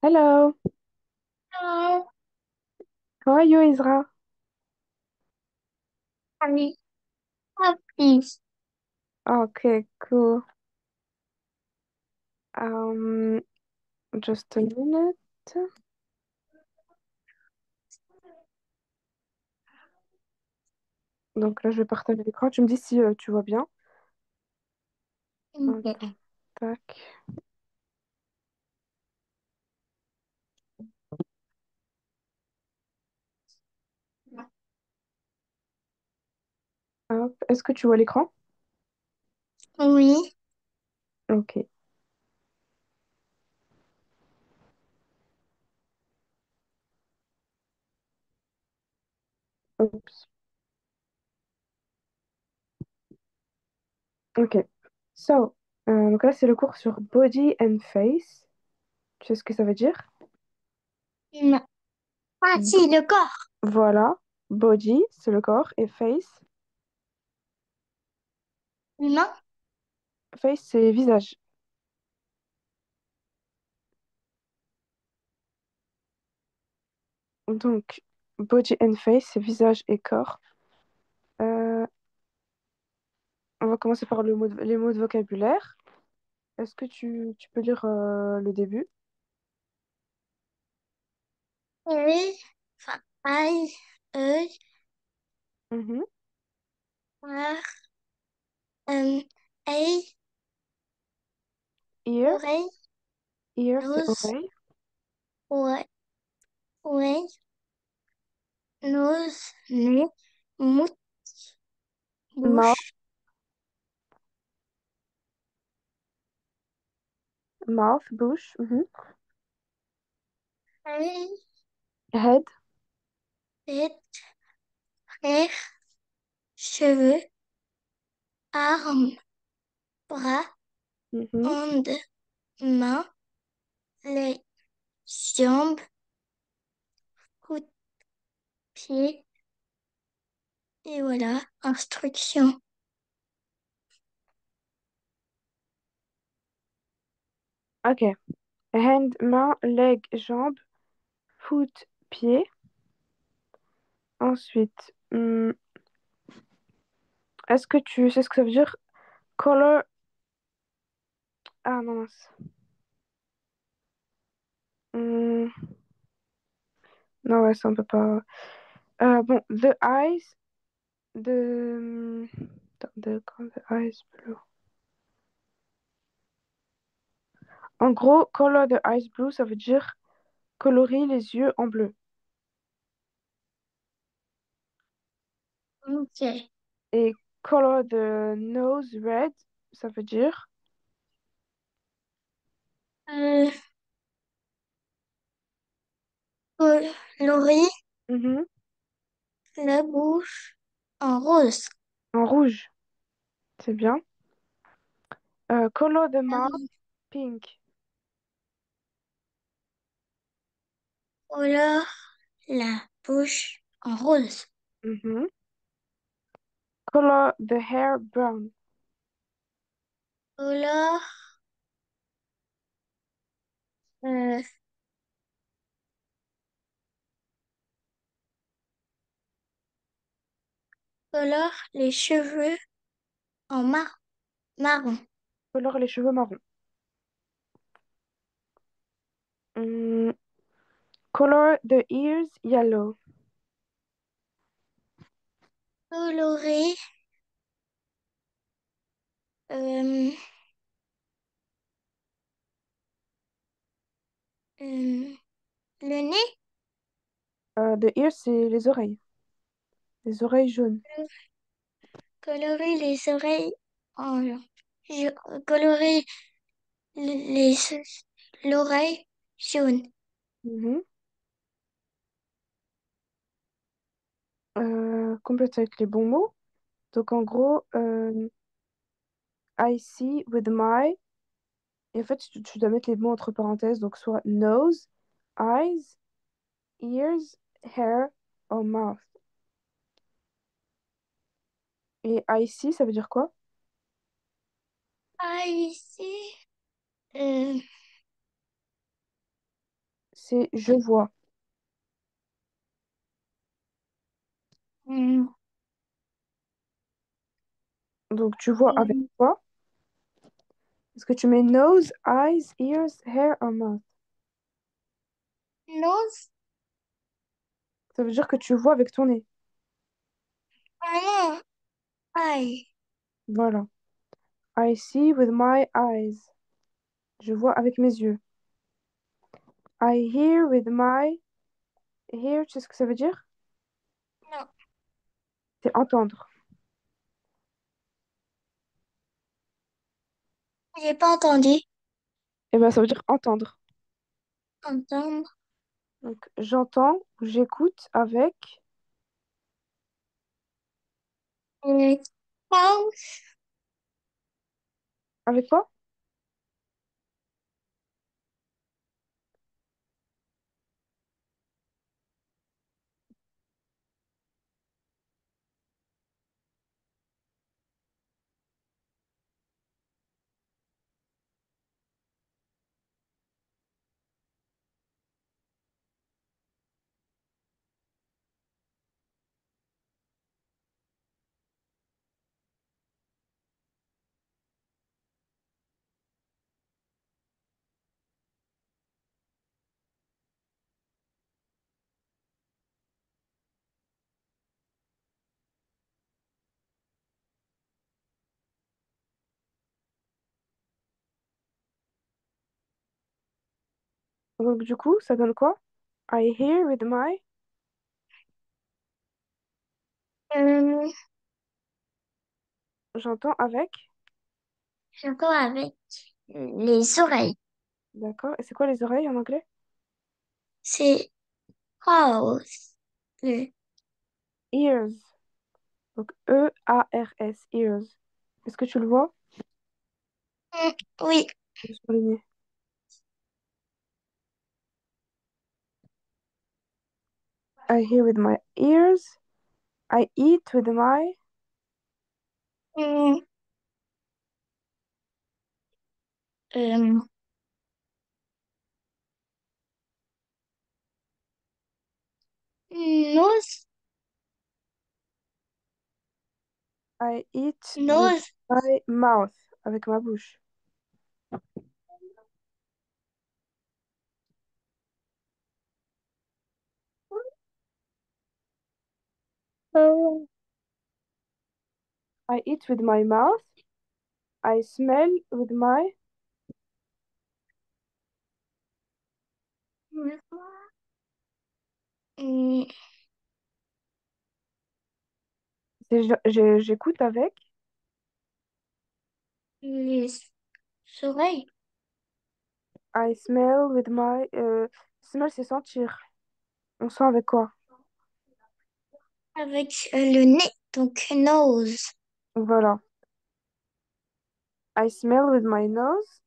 Hello, Hello, how are you, Isra? honey. Please. Okay, cool. Um, just a minute. Donc là, je vais partager l'écran. Tu me dis si tu vois bien. Ok. Attends, tac. Hop. Est-ce que tu vois l'écran? Oui. Ok. Oups. Ok. So, donc là, c'est le cours sur Body and Face. Tu sais ce que ça veut dire? Non. Ah, B- si, le corps. voilà. Body, c'est le corps. Et face, Humain. face, c'est visage. Donc, body and face, c'est visage et corps. Euh, on va commencer par les mots de vocabulaire. Est-ce que tu peux lire le début? Œil. Enfin, œil. Œil. Mhm. Voir. Euh, œil. Ear, Oreille. ear c'est Nose. oreille. Ouais. Oreille. Nose. Nez. Mouth. Mouth, Bouche. mouth, bouche. Mhm. Œil. Head, Tête. Frère. Cheveux. Armes. Bras. mhm. Ondes. Main. Les jambes. Coude. Pied. Et voilà. Instruction. Ok. Hand, main, leg, jambe, foot, pied. Ensuite, est-ce que tu sais ce que ça veut dire? Color. Ah non, mince. Hmm, non, ouais, ça on peut pas. Bon, the eyes, de. Attends, the eyes blue. En gros, color the eyes blue, ça veut dire colorer les yeux en bleu. Ok. Et color the nose red, ça veut dire. Euh, colorer Mhm. la bouche en rose. En rouge, c'est bien. Color the mouth Euh, pink. Colore la bouche en rose. Mhm. Color the hair brown. Colore, euh, colore les cheveux en marron. Color les cheveux marron. Hmm, color the ears yellow. Colorer euh, euh, le nez. The ears, c'est les oreilles. Les oreilles jaunes. Colorer les oreilles en colorer les l'oreille jaune. Mhm. Complète avec les bons mots. Donc en gros, I see with my. Et en fait, tu dois mettre les mots entre parenthèses. Donc soit nose, eyes, ears, hair or mouth. Et I see, ça veut dire quoi? Ah, ici, euh, c'est je vois. Hmm, Donc tu vois avec hmm, quoi? Est-ce que tu mets nose, eyes, ears, hair or mouth? Nose? Ça veut dire que tu vois avec ton nez. Ah non. Aïe. Voilà. I see with my eyes. Je vois avec mes yeux. I hear with my... Hear, tu sais ce que ça veut dire? Non. C'est entendre. J'ai pas entendu. Eh ben, ça veut dire entendre. Entendre. Donc, j'entends ou j'écoute avec... Euh, Cow. Avec quoi? Donc, du coup, ça donne quoi? I hear with my... Euh, J'entends avec... J'entends avec les oreilles. D'accord. Et c'est quoi les oreilles en anglais? C'est house. Le- Ears. Donc, E-A-R-S. Ears. Est-ce que tu le vois? Oui. Je vais souligner. I hear with my ears. I eat with my... Hmm, euh, Nose. I eat with Nose. my mouth. Avec ma bouche. Euh, I eat with my mouth. I smell with my... hmm, J'écoute avec. les oreilles. I smell with my... smell, c'est sentir. On sent avec quoi? Avec le nez. Donc, nose. Voilà. I smell with my nose.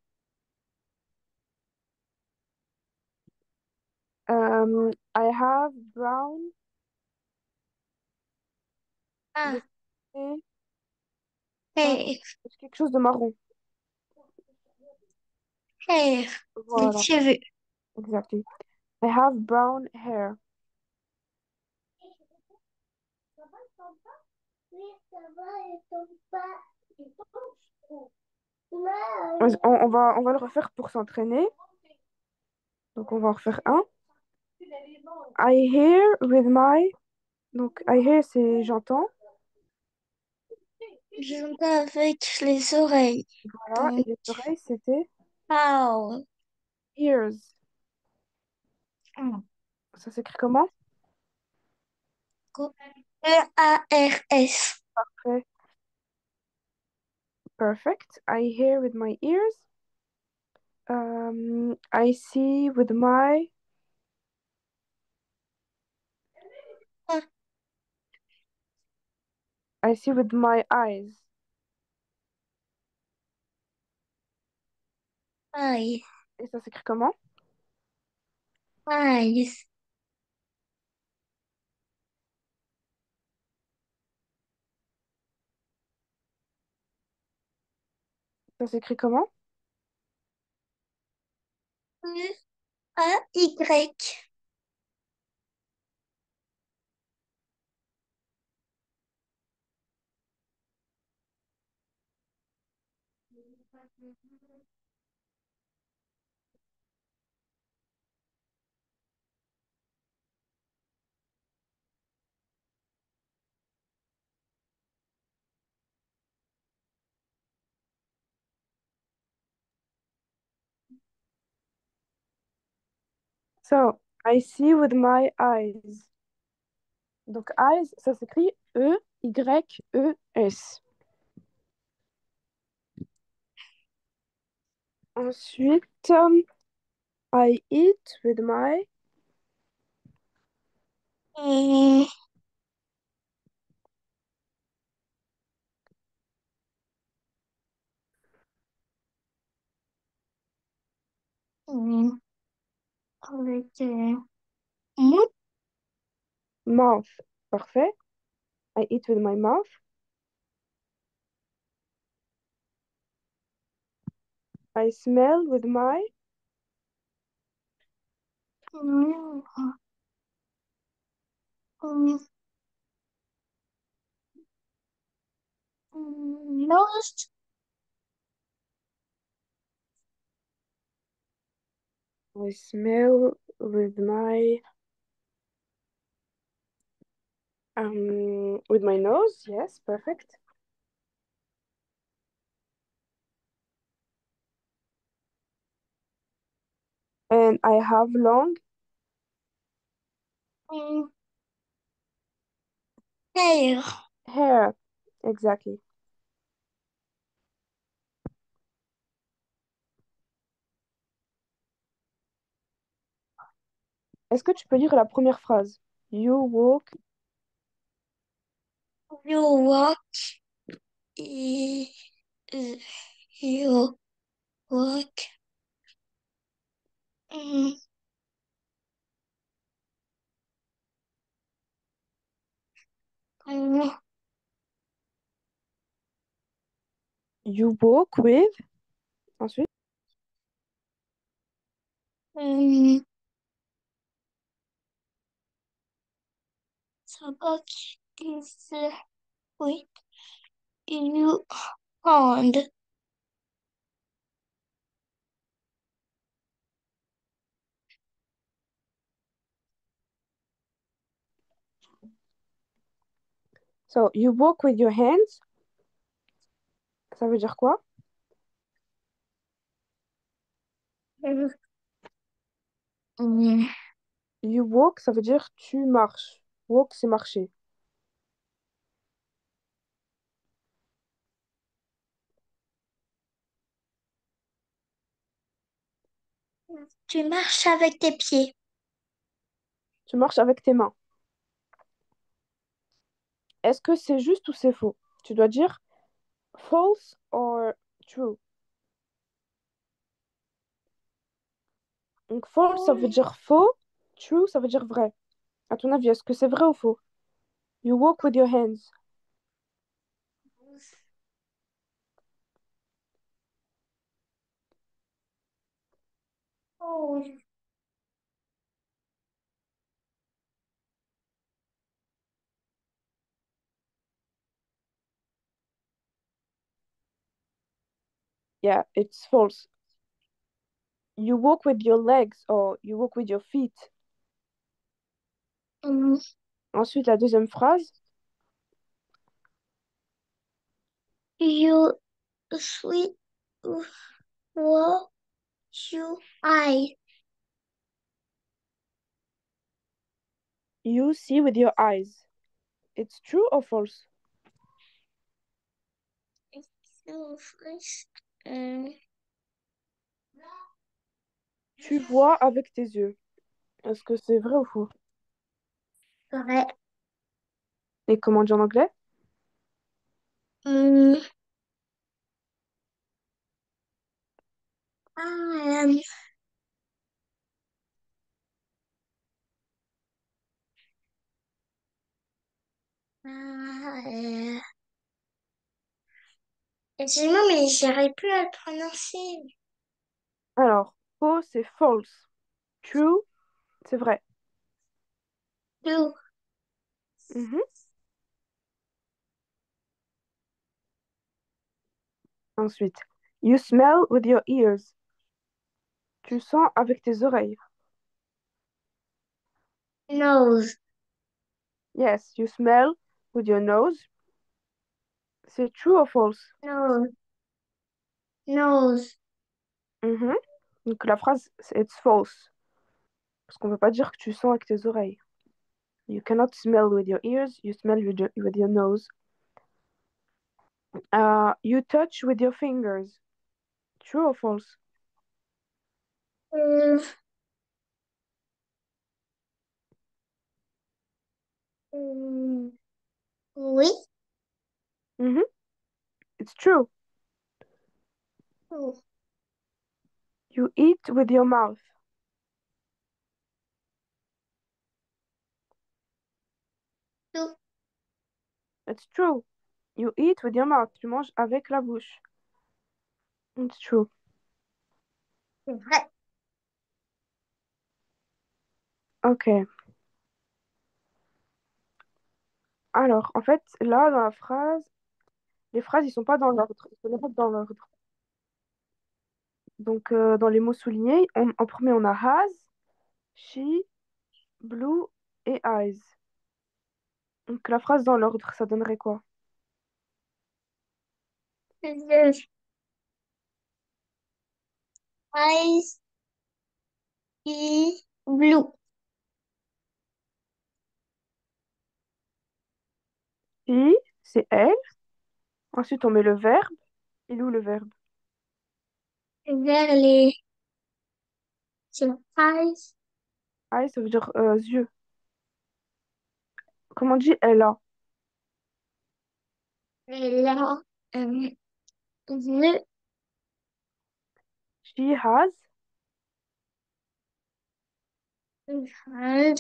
I have brown... Je Ah, sais pas. hair. C'est quelque chose de marron. Hair. Les Voilà. cheveux. Exactly. I have brown hair. On va le refaire pour s'entraîner. Donc, on va en refaire un. I hear with my... Donc, I hear, c'est j'entends. J'entends avec les oreilles. Voilà. Et Donc, les oreilles, c'était how. ears. Hmm. Ça s'écrit comment? E-A-R-S. Parfait. Perfect. I hear with my ears. I see with my... Ah, I see with my eyes. eyes. Et ça s'écrit comment? Eyes. Ça s'écrit comment? A-Y. So, I see with my eyes. Donc, eyes, ça s'écrit E-Y-E-S. Ensuite, I eat with my Hmm, hmm, avec mouth. mouth. Parfait. I eat with my mouth. I smell with my Hmm, hmm, nose. I smell with my nose. Yes, perfect. And I have long Hmm, hair. hair. Exactly. Est-ce que tu peux lire la première phrase? You walk You walk. eh, You walk. Hmm, hmm, You walk with. Ensuite, hmm, so walk is with you hand. so you walk with your hands. Ça veut dire quoi? Hmm, You walk, ça veut dire tu marches. Walk, c'est marcher. Tu marches avec tes pieds. Tu marches avec tes mains. Est-ce que c'est juste ou c'est faux? Tu dois dire false or true. Donc false, ça veut Hmm, dire faux. True, ça veut dire vrai. À ton avis, est-ce que c'est vrai ou faux? You walk with your hands. oh, Yeah, it's false. You walk with your legs or you walk with your feet. hmm, Ensuite, la deuxième phrase. you sweet walk you eye. You see with your eyes. It's true or false? You first, um, Tu vois avec tes yeux. Est-ce que c'est vrai ou faux? vrai. Et comment on dit en anglais? Hmm, ah, excuse-moi, mais j'arrive plus à le prononcer. Alors, faux, c'est false. True, c'est vrai. Blue. Mhm. Ensuite, you smell with your ears. Tu sens avec tes oreilles. Nose. Yes, you smell with your nose. C'est true or false? Nose. Nose. Mhm. Donc la phrase, c'est it's false. Parce qu'on ne peut pas dire que tu sens avec tes oreilles. You cannot smell with your ears, you smell with your nose. You touch with your fingers. True or false? Euh, oui. Mhm. It's true. Blue. You eat with your mouth. It's true. You eat with your mouth. Tu manges avec la bouche. It's true. C'est vrai. Ok. Alors, en fait, là, dans la phrase, les phrases, ils sont pas dans l'ordre. Ils sont pas dans l'ordre. Donc, dans les mots soulignés, en premier, on a has, she, blue et eyes. Donc, la phrase dans l'ordre, ça donnerait quoi? Euh, Ice is blue. She, c'est elle. Ensuite, on met le verbe. Il est où le verbe? Vers les eyes. Eyes, ça veut dire yeux. Comment on dit elle a? Et là, the She has hand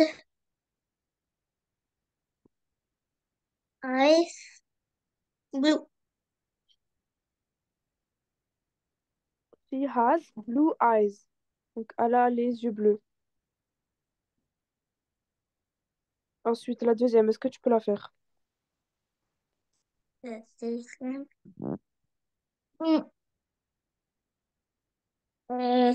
eyes blue. She has blue eyes. Donc, elle a les yeux bleus. Ensuite, la deuxième, est-ce que tu peux la faire? C'est Mm. Euh,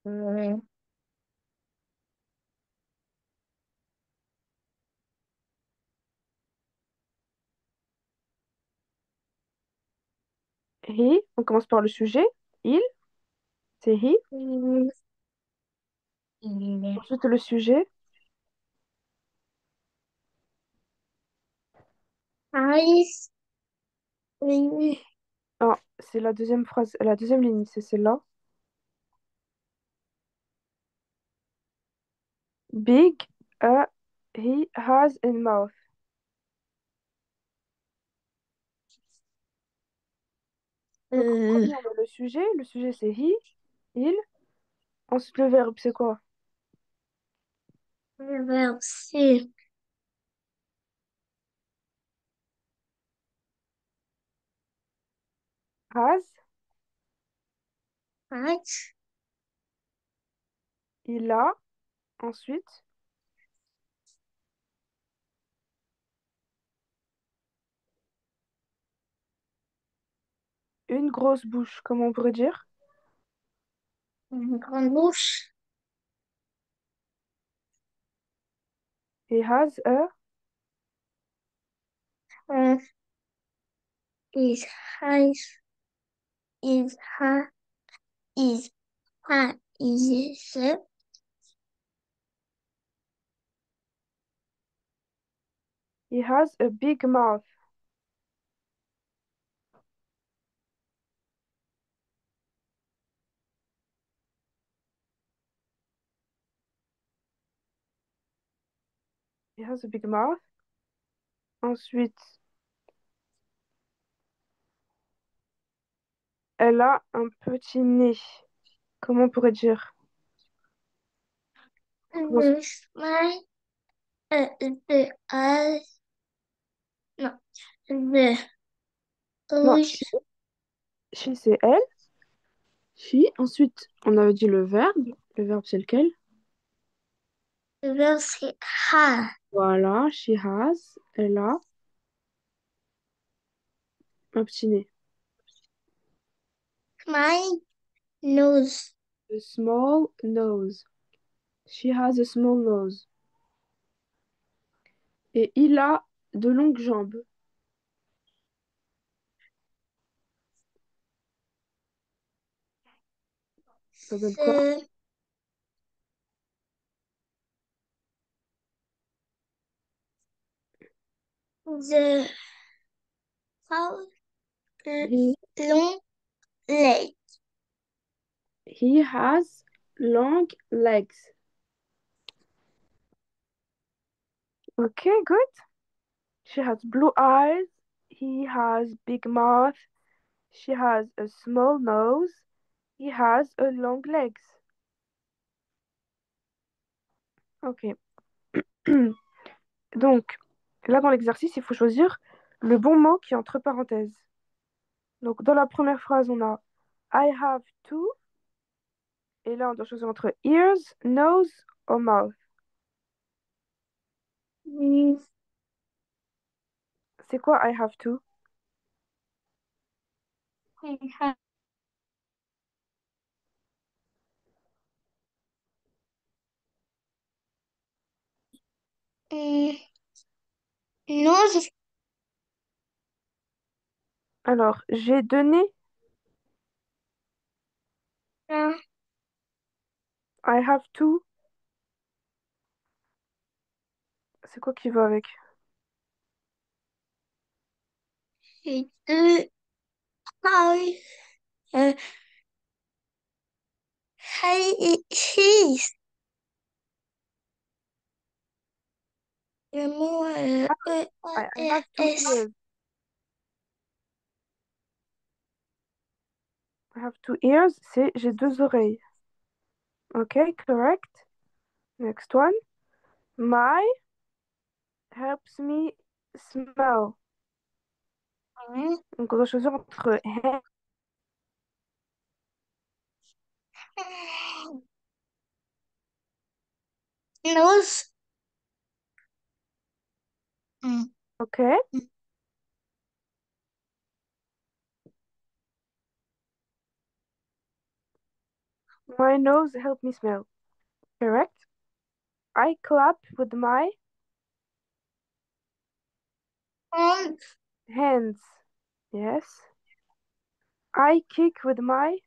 euh, He, on commence par le sujet. Il, c'est he. il il Ensuite, le sujet. eyes blue. Ah, c'est la deuxième phrase, la deuxième ligne, c'est celle-là. Big, he has in mouth. Donc, en Euh, premier, on a le sujet. Le sujet, c'est he, il. Ensuite, le verbe, c'est quoi? le verbe c'est Has, eyes. il a. Ensuite, une grosse bouche, comment on pourrait dire? Une grande bouche. He has a. Euh, his eyes is ha is ha is He has a big mouth. He has a big mouth. Ensuite, elle a un petit nez. Comment on pourrait dire? Comment- smile The eyes. Non. The Non, eyes. she c'est elle. She. Ensuite, on avait dit le verbe. Le verbe, c'est lequel? Le verbe c'est ha. Voilà, she has. Elle a. Un petit nez. My nose. A small nose. She has a small nose. Et il a de longues jambes. Ça donne quoi? The, the how He, long leg. he has long legs. Okay, good. She has blue eyes. He has big mouth. She has a small nose. He has a long legs. Ok. Donc, là, dans l'exercice, il faut choisir le bon mot qui est entre parenthèses. Donc, dans la première phrase, on a I have two. Et là, on doit choisir entre ears, nose or mouth. Mm, C'est quoi I have two? I have, mm, nose. Alors, j'ai donné Un, I have two. C'est quoi qui va avec? et deux. Ah oui. Euh, cheese. Le mot I have two S. ears. I have two ears, c'est j'ai deux oreilles. Ok, correct. Next one. My helps me smell. Mm, Donc, on doit choisir entre hand. nose. Mm, Ok. mm, My nose helps me smell. Correct. I clap with my and, hands. Yes. I kick with my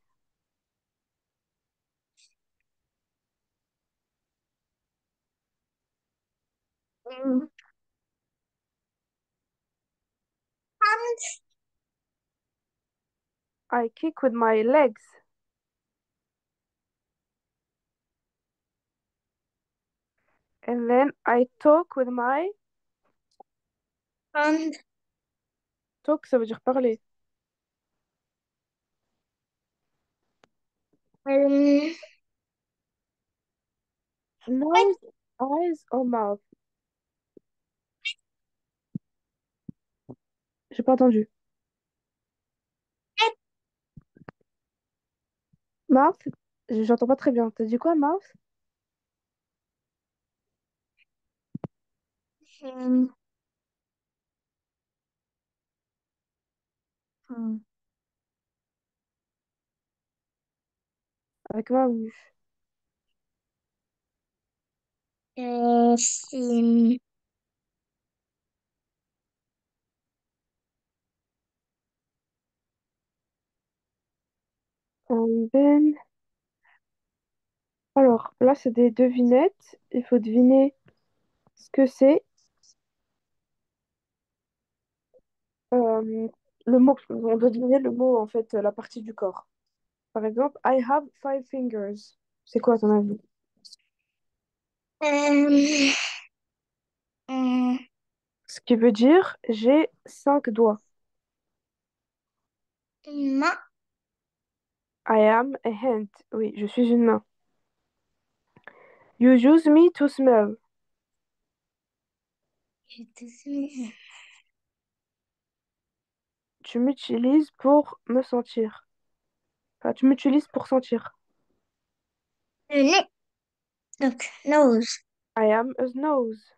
mm, and I kick with my legs. And then I talk with my and talk, ça veut dire parler. um, Nose, eyes or mouth. J'ai pas entendu. Mouth? J'entends pas très bien. T'as dit quoi, mouth? um, Avec ma bouche. c'est And then... Alors, là, c'est des devinettes. Il faut deviner ce que c'est. Euh, le mot, on doit deviner le mot, en fait, la partie du corps. Par exemple, I have five fingers. C'est quoi, à ton avis? um, um, Ce qui veut dire j'ai cinq doigts. ma, I am a hand. Oui, je suis une main. You use me to smell. Tu m'utilises pour me sentir. Enfin, tu m'utilises pour sentir. Le nez. Donc, nose. I am a nose.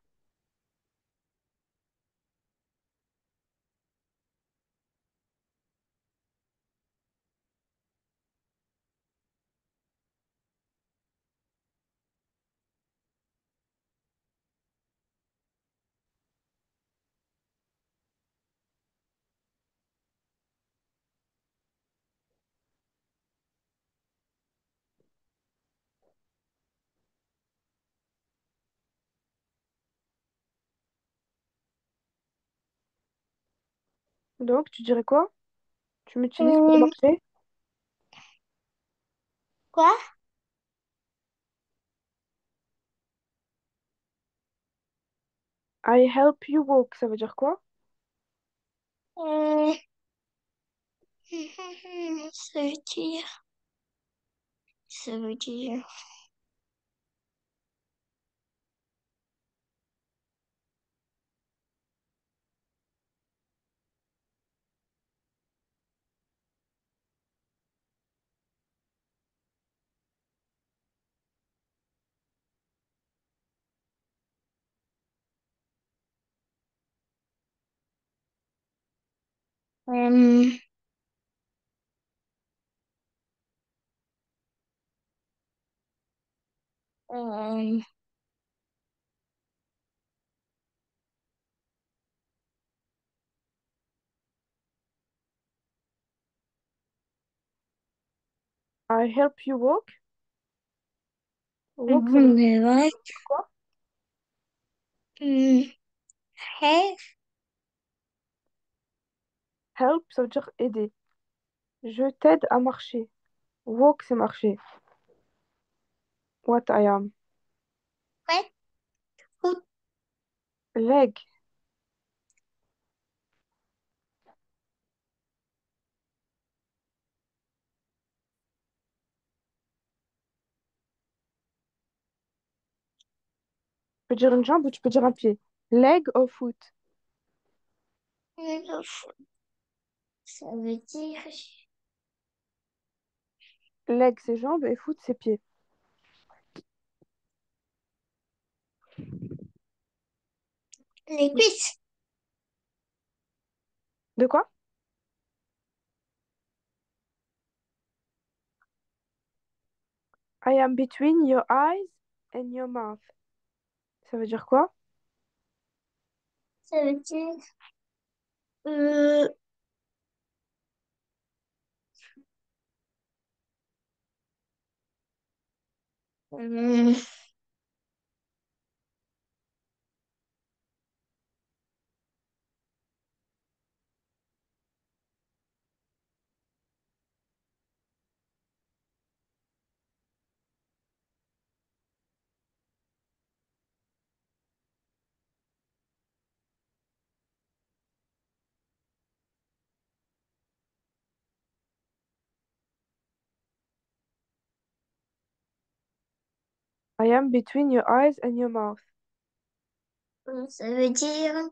Donc, tu dirais quoi? Tu m'utilises pour Hum, marcher? quoi? I help you walk. Ça veut dire quoi? Hum, ça veut dire, ça veut dire, hum, hum, I help you walk. Walk, ça veut dire c'est vrai. quoi? Hum, hey, Help, ça veut dire aider. Je t'aide à marcher. Walk, c'est marcher. What I am. ouais, foot, Leg. Tu peux dire une jambe ou tu peux dire un pied. Leg or foot. foot, ça veut dire Leg, c'est jambes et foot, c'est pied. les cuisses. De quoi? I am between your eyes and your mouth. Ça veut dire quoi? Ça veut dire, euh, hum, I am between your eyes and your mouth. ça veut dire,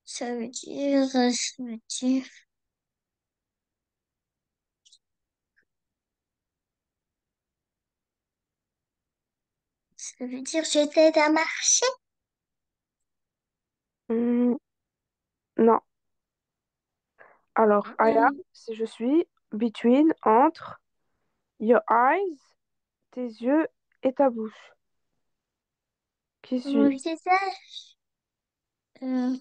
ça veut dire, ça veut dire, ça veut dire, je t'aide à marcher. Hmm, non. Alors, I am, Hum, c'est je suis, between, entre, your eyes, tes yeux et ta bouche. Qui mon suis? visage, euh,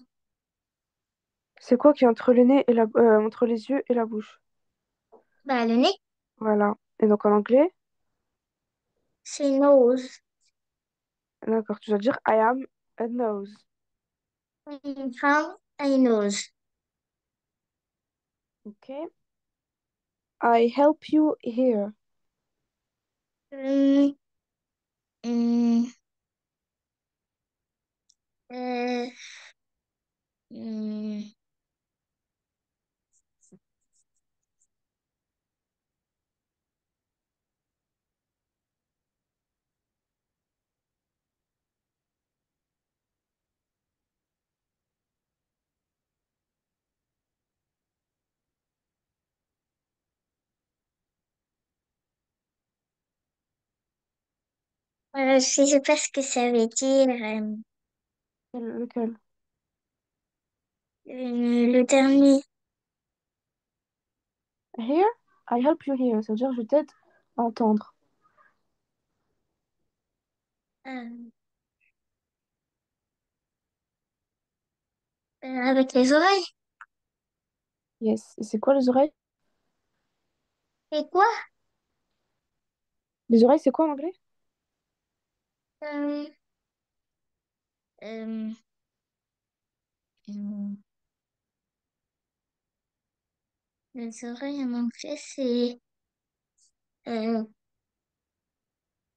C'est quoi qui est entre le nez et entre les yeux et la bouche? bah, le nez, Voilà. Et donc en anglais, c'est nose. d'accord, tu dois dire I am a nose. From a nose. Ok. I help you here. Hum, hum, euh, hum, Je sais pas ce que ça veut dire. Lequel? Le dernier. Here? I help you here. Ça veut dire je t'aide à entendre. Euh, avec les oreilles. Yes. Et c'est quoi les oreilles? Et quoi? Les oreilles, c'est quoi en anglais? Euh, euh, euh, les oreilles en anglais, c'est... Euh,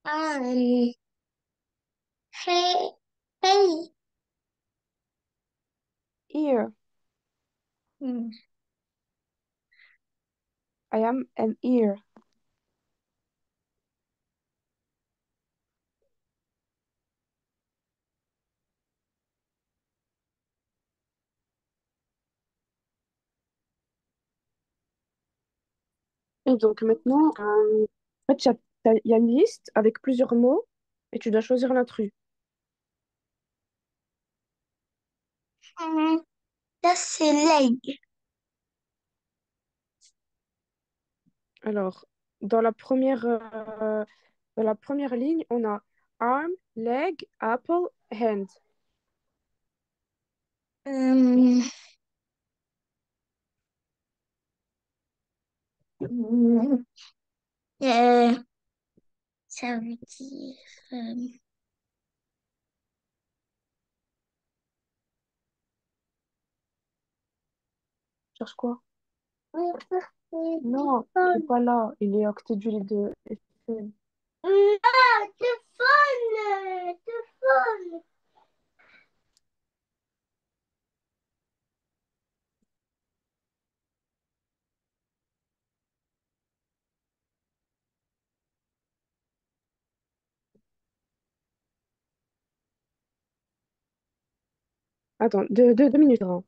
ah, hey, hey. Ear. Hmm. I am an ear. Et donc maintenant, en fait, il y a une liste avec plusieurs mots et tu dois choisir l'intrus. Hmm. Là, c'est leg. Alors, dans la première, dans la première ligne, on a arm, leg, apple, hand. Euh, euh, ça veut dire... Cherche quoi? Non, il est pas là. Il est à côté du lit de Estelle. Ah, téléphone, téléphone. Attends, deux minutes, hein.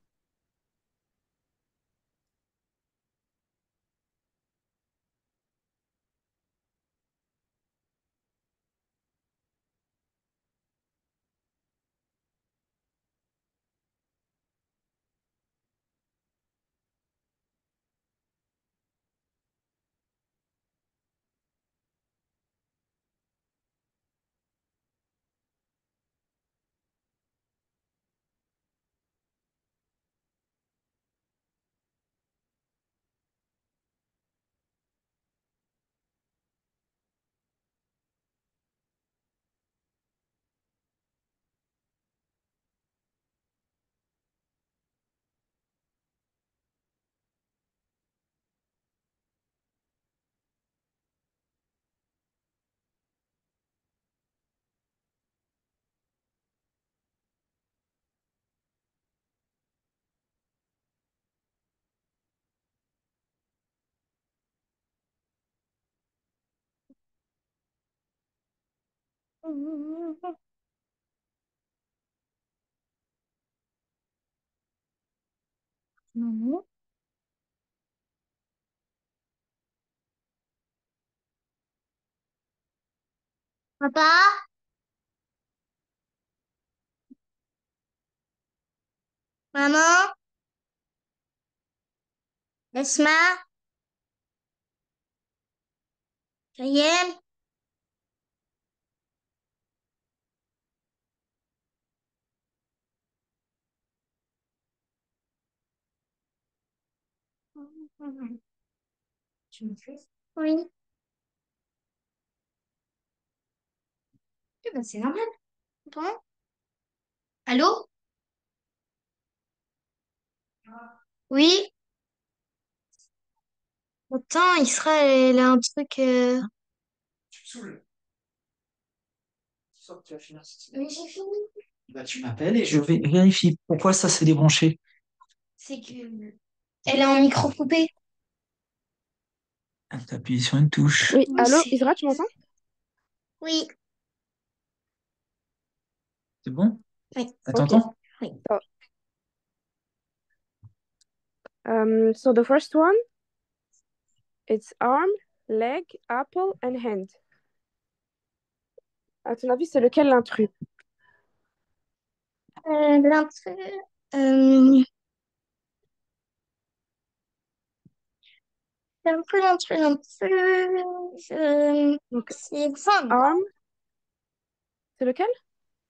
Maman, papa, maman, Esma, Kayem. Tu me fais? Oui. Eh ben, c'est normal. Bon. Allô? Oui? Attends, Isra, elle a un truc. Oui, j'ai fini. Bah, tu m'appelles et je vais vérifier pourquoi ça s'est débranché. C'est que. Elle a un micro coupé. Ah, t'as appuyé sur une touche. Oui, Oui, allô, c'est. Isra, tu m'entends? Oui. C'est bon? Oui. Elle Ok. t'entend? Oui. So, so the first one, it's arm, leg, apple, and hand. À ton avis, c'est lequel l'intrus? L'intrus, euh, l'intrus, Donc, c'est Van. arm, c'est lequel?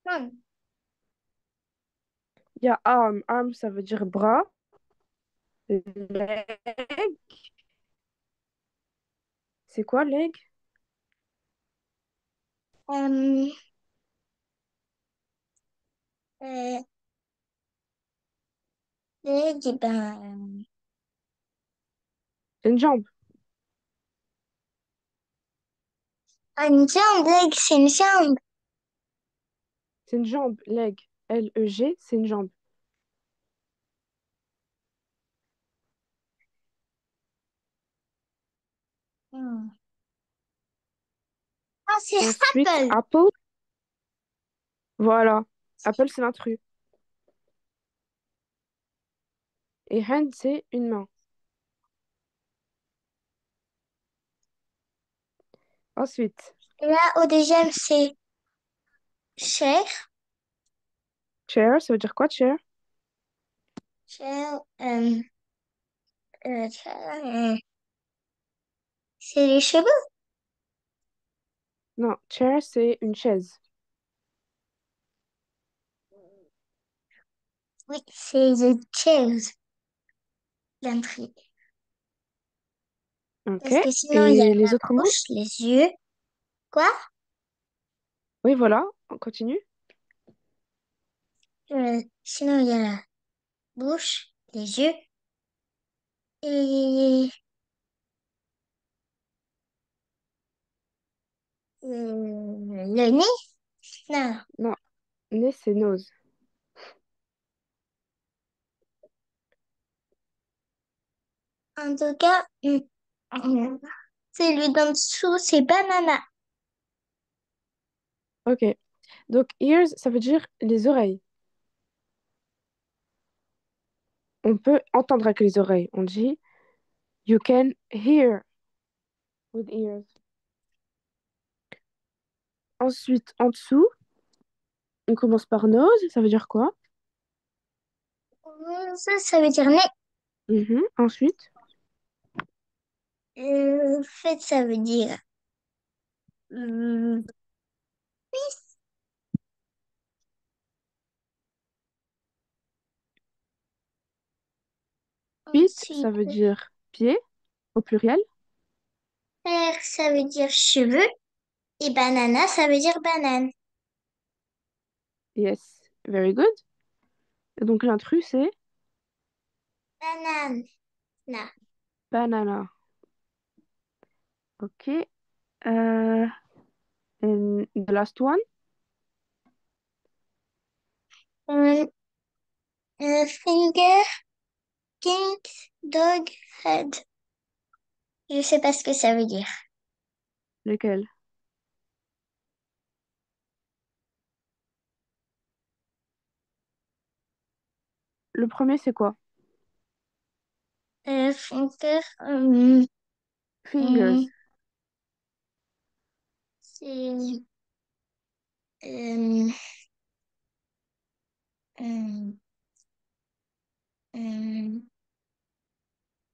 Van. Il y a arm. Arm, ça veut dire bras. Leg, c'est quoi leg? Euh, euh, leg, eh ben, C'est une jambe. une jambe, leg, c'est une jambe. C'est une jambe, leg. L-E-G, c'est une jambe. Hmm. Ah, c'est Ensuite, Apple. apple, voilà. Apple, c'est l'intrus. Et hand, c'est une main. Ensuite, Là, au deuxième, c'est chair. chair, ça veut dire quoi, chair? Chair, c'est les cheveux. Non, chair, c'est une chaise. Oui, c'est the chairs, l'intrigue. Ok. Parce que sinon, il y a Et la les autres mots? bouche, les yeux. Quoi? Oui, voilà, on continue. Sinon, il y a la bouche, les yeux et le nez. Non. Non, nez, c'est nose. En tout cas, celui d'en dessous, c'est banana. Ok. Donc, ears, ça veut dire les oreilles. On peut entendre avec les oreilles. On dit you can hear with ears. Ensuite, en dessous, on commence par nose. Ça veut dire quoi? Ça veut dire nez. Mhm. Ensuite, Fait, ça veut dire euh, feet, ça veut ensuite, dire pied au pluriel. hair, ça veut dire cheveux. Et banana, ça veut dire banane. Yes, very good. Et donc, l'intrus, c'est Banane. Na. banana. Ok. And the last one. Euh, finger, pink, dog, head. Je sais pas ce que ça veut dire. Lequel? Le premier, c'est quoi? Finger, Fingers. hum, c'est euh, hum, hum,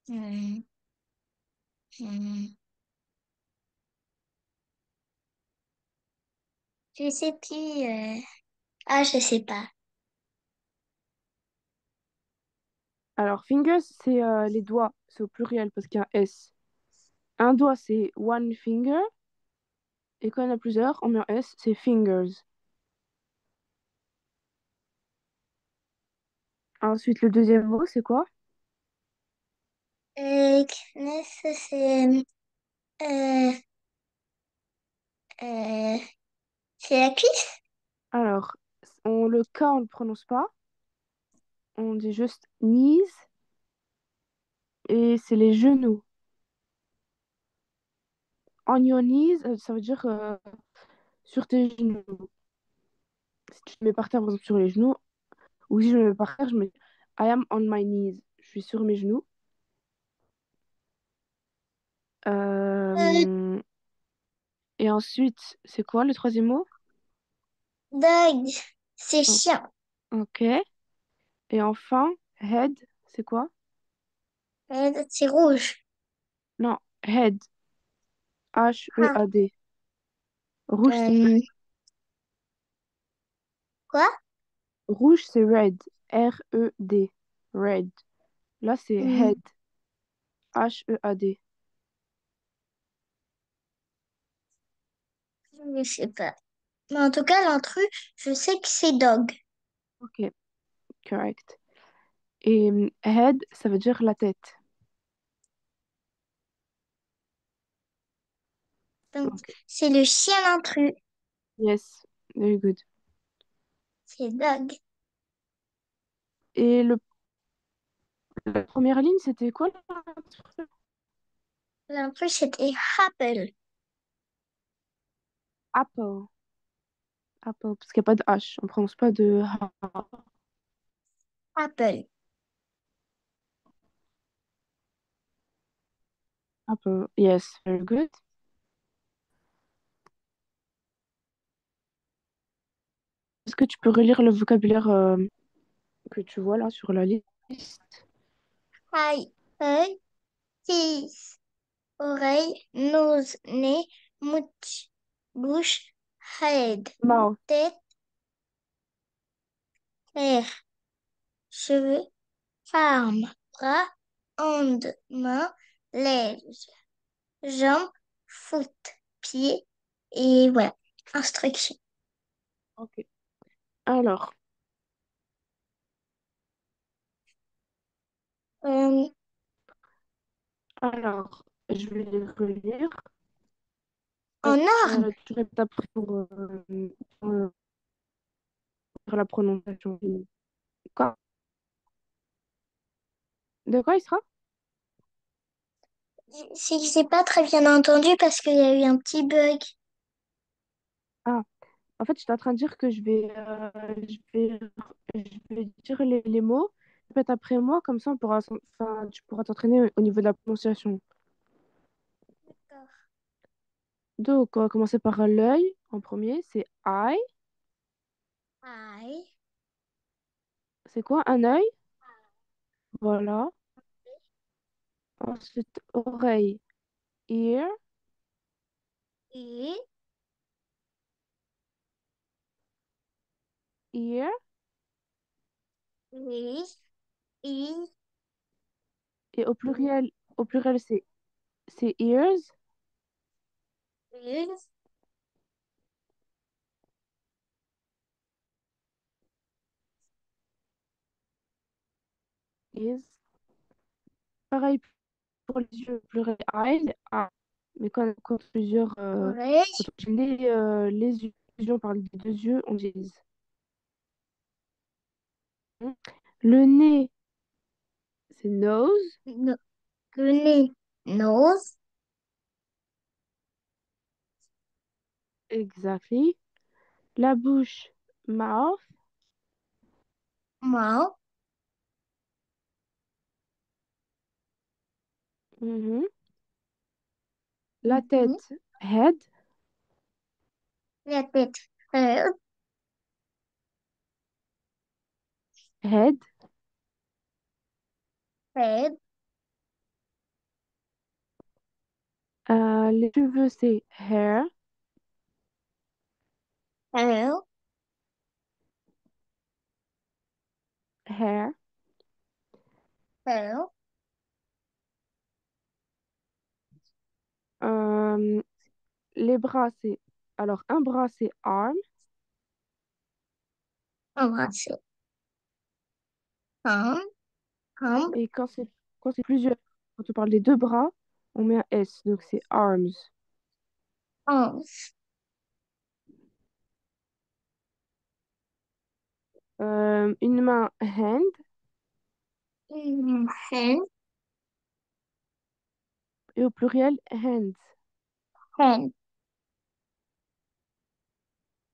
hum, hum. Je sais plus. Ah, je sais pas. Alors, fingers, c'est les doigts. C'est au pluriel parce qu'il y a un S. Un doigt, c'est one finger. Et quand il y en a plusieurs, on met un S, c'est fingers. Ensuite, le deuxième mot, c'est quoi? Kness, euh, euh, c'est la cuisse. Alors, le K, on ne le prononce pas. On dit juste knees. Et c'est les genoux. On your knees, ça veut dire sur tes genoux. Si tu te mets par terre, par exemple, sur les genoux, ou si je me mets par terre, je me dis I am on my knees. Je suis sur mes genoux. Euh, Euh, Et ensuite, c'est quoi le troisième mot? Dog, c'est O- chien. Ok. Et enfin, head, c'est quoi? C'est rouge. Non, head. Ah, H-E-A-D. Rouge, c'est euh, quoi? rouge, c'est red. R-E-D. Red. Là, c'est Hmm, head. H-E-A-D. je sais pas. Mais en tout cas, l'intrus, je sais que c'est dog. Ok, correct. Et head, ça veut dire la tête. Donc, Ok. c'est le chien l'intrus. Yes, very good. C'est dog. Et la première ligne, c'était quoi là? L'intrus, c'était Apple. Apple. Apple, parce qu'il n'y a pas de H. On prononce pas de H. Apple. Apple. Yes, very good. Est-ce que tu peux relire le vocabulaire que tu vois là sur la liste? Eye, œil, teeth, oreille, nose, nez, bouche, head, Mouth. tête, hair, cheveux, armes, bras, hand, main, legs, jambes, foot, pied, et voilà, instruction. Ok. Alors, Euh, je vais les relire. en ordre, Tu répètes après pour faire la prononciation. Quoi? De quoi il sera? c'est que j'ai pas très bien entendu parce qu'il y a eu un petit bug. Ah, en fait, j'étais en train de dire que je vais dire les mots. Répète après moi, comme ça, enfin, tu pourras t'entraîner au niveau de la prononciation. Donc, on va commencer par l'œil en premier. C'est eye. I, C'est quoi un œil? Voilà. Ensuite, oreille. Ear. E, Ear. E, E, Et au pluriel, c'est ears. E, Is. Pareil pour les yeux, pluriel eyes. Ah. Mais quand plusieurs, oreille, quand on dit les yeux, on parle des deux yeux, on dit is. Le nez, c'est nose. no, le nez, nose, Exactly. La bouche, mouth. mouth, Mhm. La mhm, tête, head. la tête, head, Head. head, Les cheveux, c'est hair. hair, Hair. hair, Euh, les bras, c'est... Alors, un bras, c'est arm. embrasser, arm, arm, Et quand c'est plusieurs, quand on parle des deux bras, on met un S. Donc, c'est arms. arms, Une main, hand. hand, Et au pluriel, hands. hand,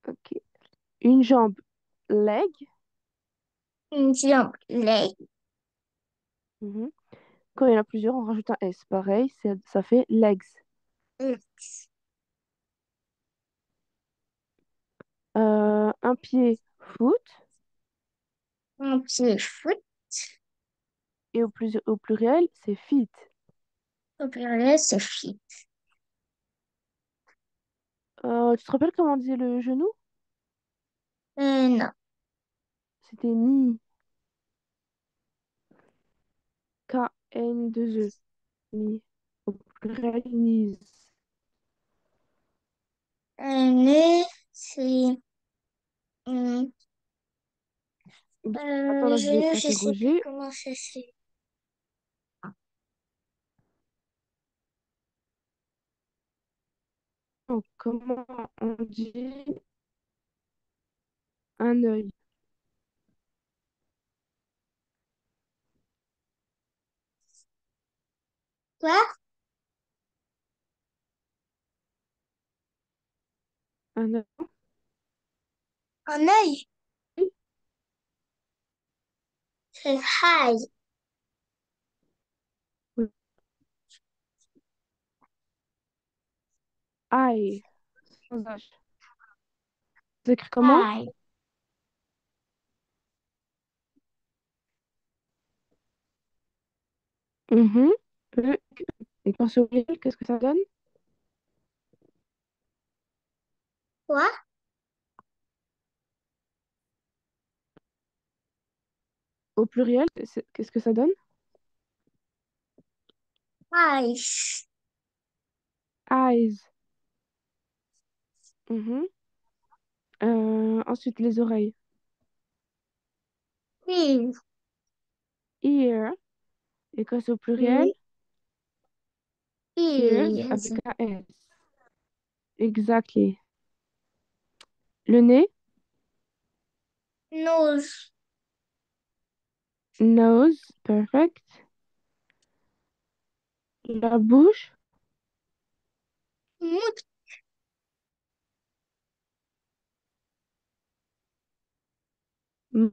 Ok. Une jambe, leg. une jambe, leg, Mhm. Quand il y en a plusieurs, on rajoute un S. Pareil, ça fait legs. legs, Un pied, foot. Un pied foot. Et au pluriel, c'est feet. Au pluriel, c'est feet. Tu te rappelles comment on disait le genou? Non. C'était knee. K-N-2-E. Knee. Au pluriel, knees. Un nez, c'est... hum, Attends, le là, je vais genou, je sais plus interroger. comment ça se fait. Donc, comment on dit un œil? Quoi? Un œil. Un œil, c'est high. Oui. Eye. Sans H. C'est écrit comment? High. Mhm. E. Et quand c'est au pluriel, qu'est-ce que ça donne? Quoi? Au pluriel, qu'est-ce que ça donne? Eyes. Eyes. Mhm. Ensuite, les oreilles. Ears. Ear. Et quand c'est au pluriel, E- ears Ears. avec un S. Exactly. Le nez, Nose. nose, perfect. La bouche, Mouth. m-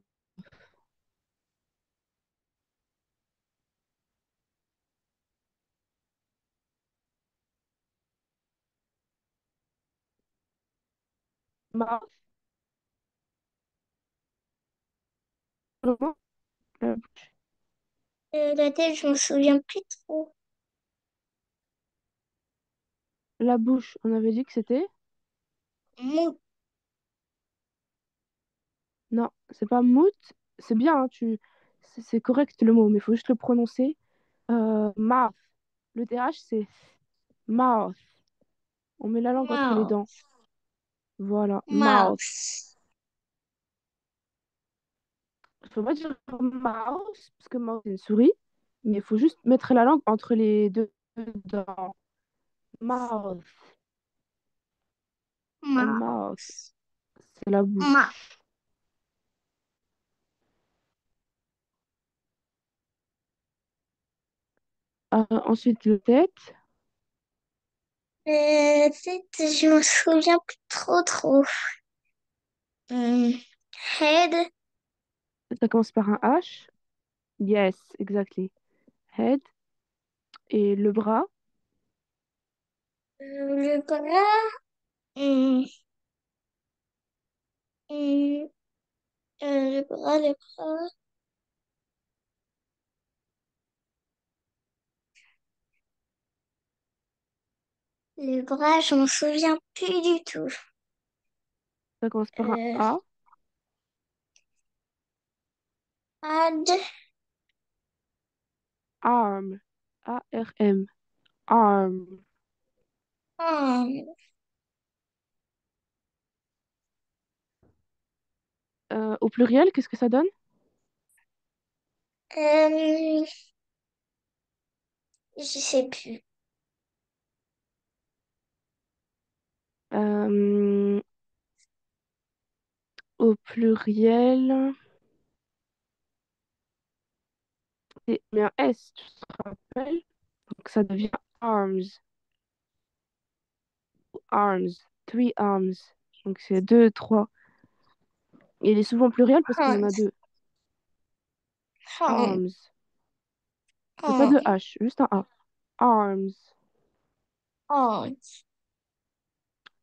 mouth, la, La tête, je me souviens plus trop. la bouche, on avait dit que c'était? Mouth. Non, c'est pas mouth, c'est bien, hein, c'est correct le mot, mais il faut juste le prononcer. Mouth. Le TH, c'est mouth. On met la langue entre les Mouth. dents. Voilà, mouth. Mouse. Il faut pas dire mouse, parce que mouse, c'est une souris, mais il faut juste mettre la langue entre les deux dents. Mouth. A mouth, Mouse. c'est la Mouse. bouche. Ensuite, le tête. Tête, je me souviens plus trop. Hum, Head. Ça commence par un H. Yes, exactly. Head. Et le bras. Le bras. hum, hum, le bras. Le bras, je m'en souviens plus du tout. Ça commence par un Euh, A. Ad. Arm. A-R-M. Arm. hum, Au pluriel, qu'est-ce que ça donne? euh, je sais plus. Euh, Au pluriel, c'est mais un S, tu te rappelles? Donc ça devient arms. Arms. Three arms. Donc c'est deux, trois. Et il est souvent pluriel parce qu'il y en a Hand. deux. Hand. Arms. Il n'y a pas de Hand. H, juste un A. Arms. Hand.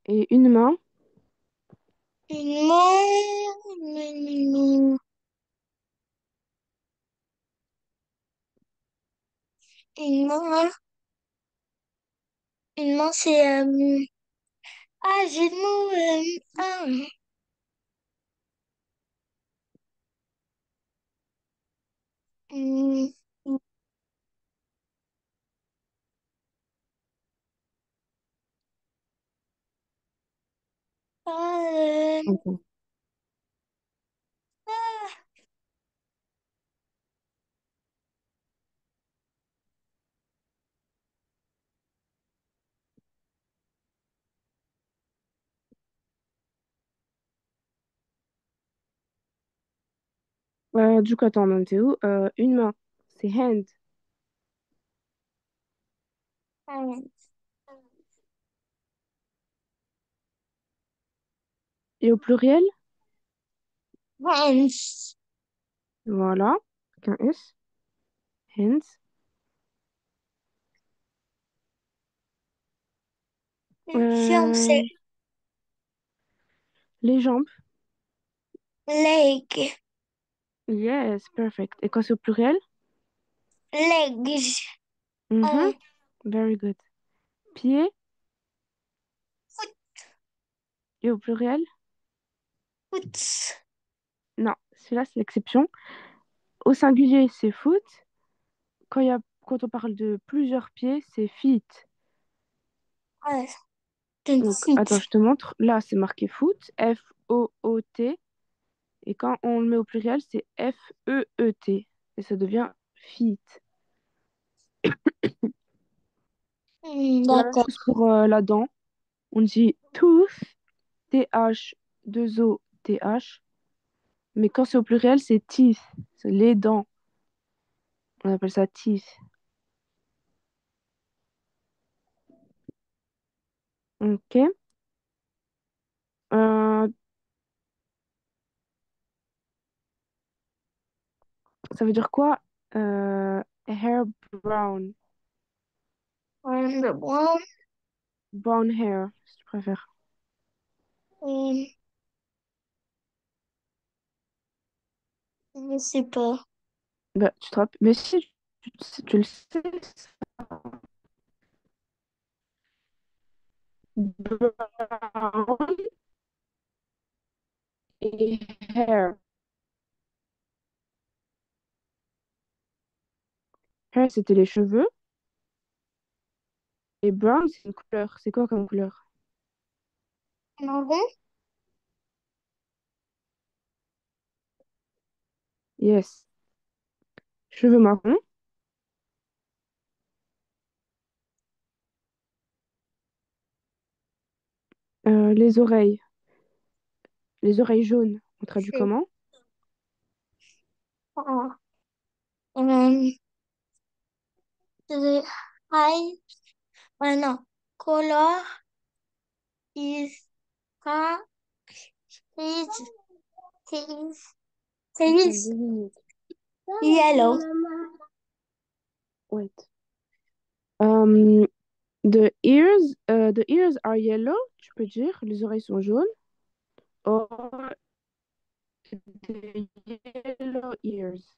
Et une main. Une main, une main, une main, c'est ah, j'ai le mot hum, ah, Ok. ah, Du coup, attends, on en était où? Une main, c'est hand. ah, Et au pluriel, hands. voilà, avec un S, hands. Une jambe, c'est Euh, les jambes, leg, yes, perfect. Et quand c'est au pluriel? legs. Mhm, Ah, very good. Pieds, foot, et au pluriel? foot. Non, celui-là, c'est l'exception. Au singulier, c'est foot. Quand on parle de plusieurs pieds, c'est feet. Ah, une Donc, attends, foot. je te montre. Là, c'est marqué foot, F-O-O-T. Et quand on le met au pluriel, c'est F-E-E-T. Et ça devient feet. C'est la même D'accord. chose pour la dent. On dit tooth, T-H-2-O-T-H. Mais quand c'est au pluriel, c'est teeth. C'est les dents. On appelle ça teeth. Ok. Euh, Ça veut dire quoi? Hair brown. Le brown, Brown hair, si tu préfères. euh, je sais pas. Bah, tu te rappelles. Mais si tu le sais, brown et hair. Hair, c'était les cheveux. Et brown, c'est une couleur. C'est quoi comme couleur? Marron, Yes. Cheveux marron. Les oreilles. Les oreilles jaunes. On traduit c'est comment? pas. Euh, the eye, non. Color is, ah, is, Attends, is 2 minutes. yellow. Wait. The ears are yellow. Tu peux dire. Les oreilles sont jaunes. Or the yellow ears.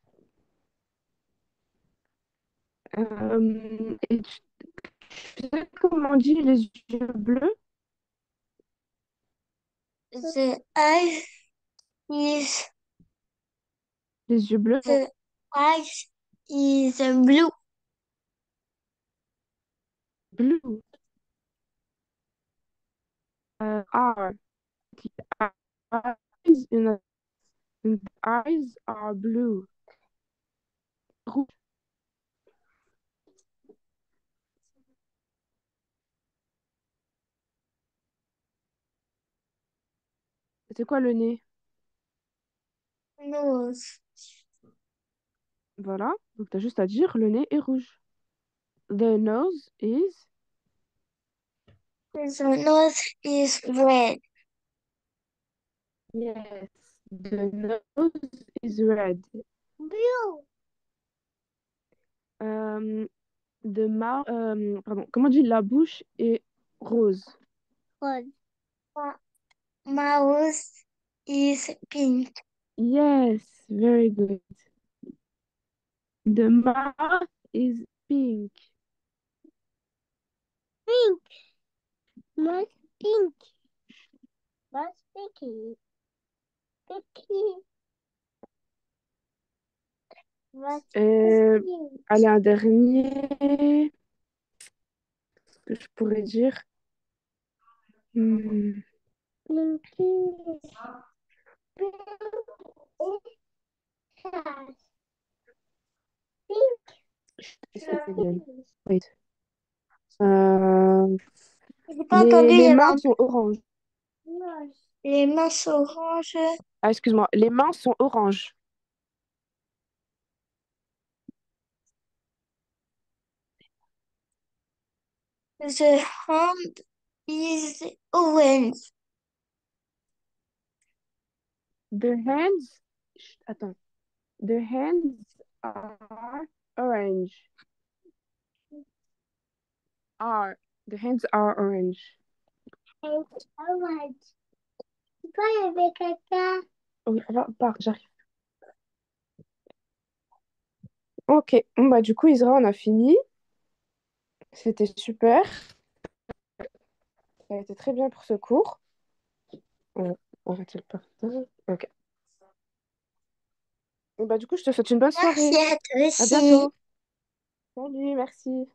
Et tu sais comment on dit les yeux bleus? The eye is, Les yeux bleus. the eyes is blue. Blue. Are. The eyes, the eyes are blue. Rouge. C'est quoi le nez? Nose. Voilà. Donc, tu as juste à dire le nez est rouge. The nose is. The nose is red. Yes. The nose is red. Blue. Euh, pardon, comment on dit la bouche est rose? Red. Mouse is pink. Yes, very good. The mouth is pink. Pink. What's pink? What's pinky? Pinky. What's Euh, pinky? allez, un dernier que je pourrais dire. Hmm, Pinky. Pink. Pink. Qu'est-ce que c'est, Lynn? Wait. Euh, J'ai pas entendu, il les y avait mains un... sont oranges. Les masses oranges. Ah, excuse-moi. Les mains sont oranges. The hand is orange. The hands. Chut, attends. The hands are orange. Are. The hands are orange. It's orange. Pourquoi il y avait caca? Oui, part, j'arrive. Ok. Bon, bah, du coup, Isra, on a fini. C'était super. Ça a été très bien pour ce cours. On va arrêter le partage. Ok. Bah, du coup, je te souhaite une bonne Merci soirée. à toi À aussi. bientôt. Salut, merci.